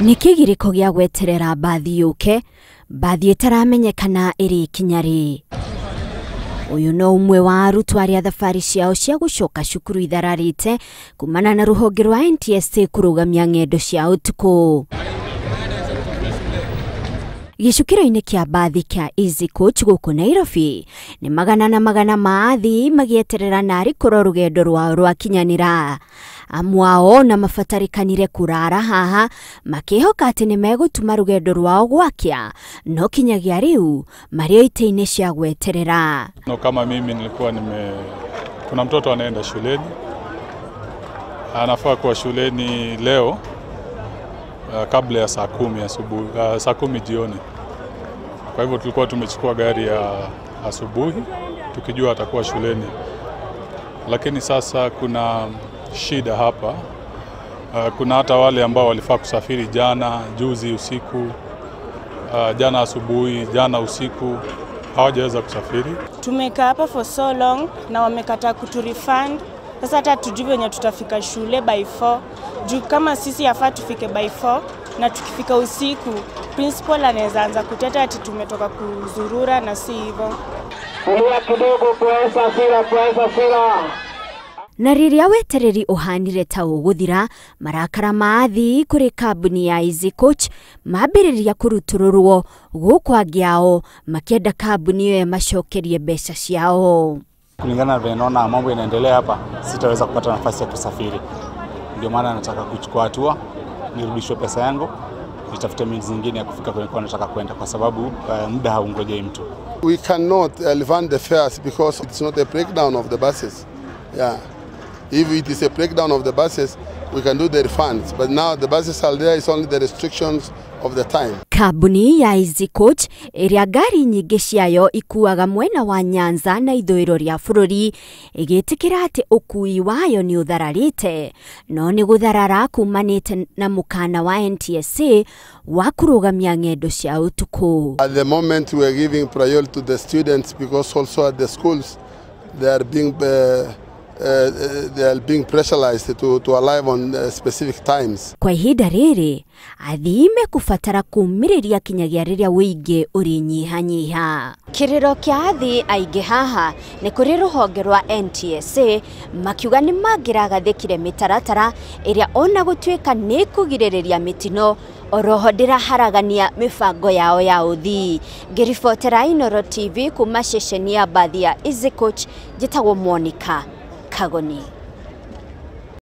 Nikigiriko gya gweterera bathi yuke, bathi itaramenyekana iri kinyari. Uyu no umwe wa arutwo aria thabari ciao cia gucoka cukuru ithararite kumana na ruhonge rwa NTSA kurugamia ng'endo cia utuku. Gicukiro-ini kia bathi kia Easy Coach guku Nairobi ni magana na magana maathi magieterera nari kuro rugendo rwao rwa kinyanira. Amwao na mafatarikanire kurara haha makihoka ati ni megutuma rugendo rwao gwakia no kinyagia riu mario ite-ini cia gweterera. No, kama mimi nilikuwa kuna mtoto anaenda shuleni, anafaa kuwa shuleni leo kabla ya saa 10 asubuhi, saa 10 jioni. Kwa hivyo tulikuwa tumechukua gari ya asubuhi tukijua atakuwa shuleni. Lakini sasa kuna shida hapa. Kuna hata wale ambao walifaa kusafiri jana, juzi usiku, jana asubuhi, jana usiku, hawajaweza kusafiri. Tumekaa hapa for so long na wamekataa kuturefund. Sasa hata tujue venye tutafika shule by 4. Juu kama sisi yafaa tufike by 4 na tukifika usiku, principal anaweza anza kuteta ati tumetoka kuzurura na si hivyo. Kulia kidogo kwa safira. Na riria wetereri uhanire ta uguthira, marakara maathi kuri kambuni ya Easy Coach mambiriria kurutururwo gukwa giao makienda kambuni yo macokerie mbeca ciao. Kulingana na vile naona mambo yanaendelea hapa, sitaweza kupata nafasi ya kusafiri. Ndio maana nataka kuchukua hatua, nirudishwe pesa yangu, nitafute means nyingine ya kufika kwenye nataka kwenda kwa sababu muda haungojei mtu. We cannot refund the fares because it's not a breakdown of the buses. Yeah. If it is a breakdown of the buses, we can do the refunds. But now the buses are there, it's only the restrictions of the time. Kambuni ya Easy Coach iria ngari nyingi ciayo ikuaga mwena wa Nyanza na ithũĩro ria bũrũri igitikira ati ukui wayo ni uthararite, no ni gutharara kumanite na mukana wa NTSA wa kurugamia ng'endo cia utuku. At the moment we are giving priority to the students because also at the schools they are being pressurized to arrive on specific times. Kwa ihinda riri athime kufatara kumiriria kinyagia riria wingi uri nyihanyiha. Kiriro kia athi aingi haha ni kuri ruhonge rwa NTSA makiuga ni mangiragathikire mitaratara iria ona gutwika ni kugiririria mitino oroho ndiraharagania mibango yao ya uthi. Ngiribotera Inooro TV kuma ceceni ya bathi ya Easy Coach, njitagwo Monica Kagoni.